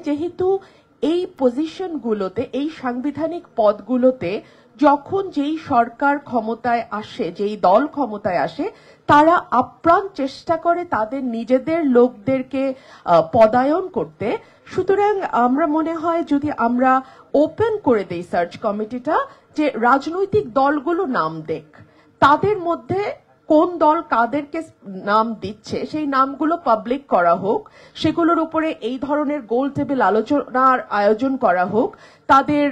যেহেতু এই পজিশনগুলোতে, এই সাংবিধানিক পদগুলোতে যখন যেই সরকার ক্ষমতায় আসে, যেই দল ক্ষমতায় আসে, তারা আপ্রাণ চেষ্টা করে তাদের নিজেদের লোকদেরকে পদায়ন করতে। সুতরাং আমরা মনে হয় যদি আমরা ওপেন করে দেই সার্চ কমিটিটা, যে রাজনৈতিক দলগুলো নাম দেখ, তাদের মধ্যে কোন দল কাদেরকে নাম দিচ্ছে সেই নামগুলো পাবলিক করা হোক, সেগুলোর উপরে এই ধরনের গোল টেবিল আলোচনার আয়োজন করা হোক, তাদের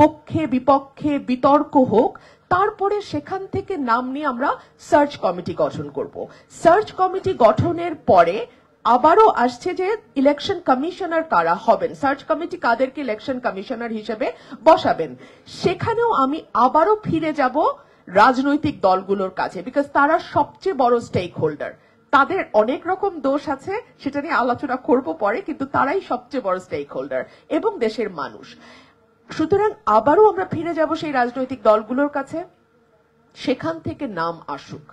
পক্ষে বিপক্ষে বিতর্ক হোক, তারপরে সেখান থেকে নাম নিয়ে আমরা সার্চ কমিটি গঠন করব। সার্চ কমিটি গঠনের পরে আবারও আসছে যে ইলেকশন কমিশনার কারা হবেন, সার্চ কমিটি কাদেরকে ইলেকশন কমিশনার হিসেবে বসাবেন, সেখানেও আমি আবারও ফিরে যাব রাজনৈতিক দলগুলোর কাছে, বিকজ তারা সবচেয়ে বড় স্টেক হোল্ডার। তাদের অনেক রকম দোষ আছে, সেটা নিয়ে আলোচনা করব পরে, কিন্তু তারাই সবচেয়ে বড় স্টেক হোল্ডার এবং দেশের মানুষ। সুতরাং আবারও আমরা ফিরে যাব সেই রাজনৈতিক দলগুলোর কাছে, সেখান থেকে নাম আসুক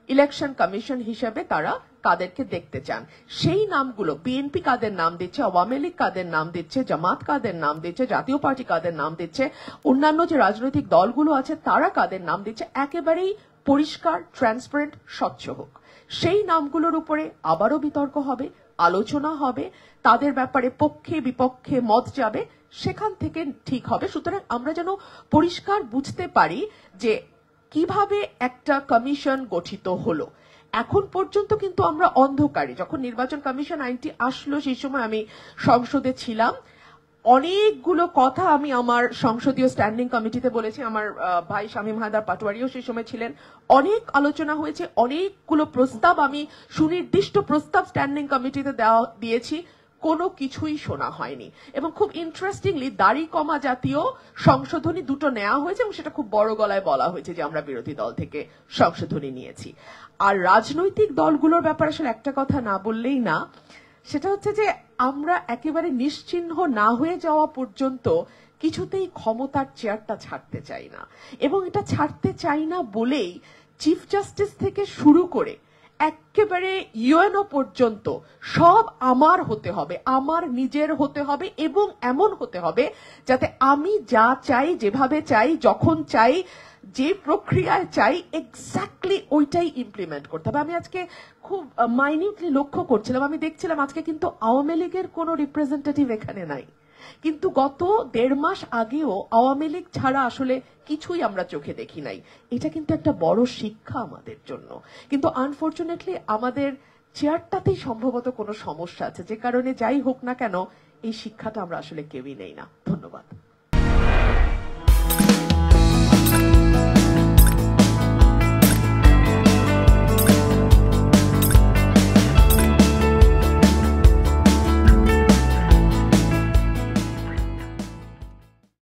ইলেকশন কমিশন হিসেবে তারা কাদেরকে দেখতে চান। সেই নামগুলো বিএনপি কাদের নাম দিচ্ছে, আওয়ামী লীগ কাদের নাম দিচ্ছে, জামাত কাদের নাম দিচ্ছে, জাতীয় পার্টি কাদের নাম দিচ্ছে, অন্যান্য যে রাজনৈতিক দলগুলো আছে তারা কাদের নাম দিচ্ছে, একেবারেই পরিষ্কার, ট্রান্সপারেন্ট, স্বচ্ছ হোক। সেই নামগুলোর উপরে আবারও বিতর্ক হবে, আলোচনা হবে, তাদের ব্যাপারে পক্ষে বিপক্ষে মত যাবে, সেখান থেকে ঠিক হবে। সুতরাং আমরা যেন পরিষ্কার বুঝতে পারি যে কিভাবে একটা কমিশন গঠিত হলো। এখন পর্যন্ত কিন্তু আমরা অন্ধকারে, যখন নির্বাচন কমিশন আইনটি আসলো সেই সময় আমি সংসদে ছিলাম, অনেকগুলো কথা আমি আমার সংসদীয় স্ট্যান্ডিং কমিটিতে বলেছি, আমার ভাই শামীম হায়দার পাটোয়ারিও সেই সময় ছিলেন, অনেক আলোচনা হয়েছে, অনেকগুলো প্রস্তাব আমি সুনির্দিষ্ট প্রস্তাব স্ট্যান্ডিং কমিটিতে দিয়েছি, কোনো কিছুই শোনা হয়নি। এবং খুব ইন্টারেস্টিংলি দাড়ি কমা জাতীয় সংশোধনী দুটো নেওয়া হয়েছে এবং সেটা খুব বড় গলায় বলা হয়েছে যে আমরা বিরোধী দল থেকে সংশোধনী নিয়েছি। আর রাজনৈতিক দলগুলোর ব্যাপারে আসলে একটা কথা না বললেই না, সেটা হচ্ছে যে আমরা একেবারে নিশ্চিহ্ন না হয়ে যাওয়া পর্যন্ত কিছুতেই ক্ষমতার চেয়ারটা ছাড়তে চাই না। এবং এটা ছাড়তে চাই না বলেই চিফ জাস্টিস থেকে শুরু করে একেবারে ইউএনও পর্যন্ত সব আমার হতে হবে, আমার নিজের হতে হবে, এবং এমন হতে হবে যাতে আমি যা চাই, যেভাবে চাই, যখন চাই, যে প্রক্রিয়ায় চাই, এক্স্যাক্টলি ওইটাই ইমপ্লিমেন্ট করতে হবে। আমি আজকে খুব মাইনিউটলি লক্ষ্য করছিলাম, আমি দেখছিলাম আজকে কিন্তু আওয়ামী লীগের কোনো রিপ্রেজেন্টেটিভ এখানে নাই, কিন্তু গত 1.5 মাস আগেও আওয়ামী লীগ ছাড়া আসলে কিছুই আমরা চোখে দেখি নাই। এটা কিন্তু একটা বড় শিক্ষা আমাদের জন্য। কিন্তু আনফরচুনেটলি আমাদের চেয়ারটাতেই সম্ভবত কোনো সমস্যা আছে, যে কারণে যাই হোক না কেন এই শিক্ষাটা আমরা আসলে কেউই নেই না। ধন্যবাদ।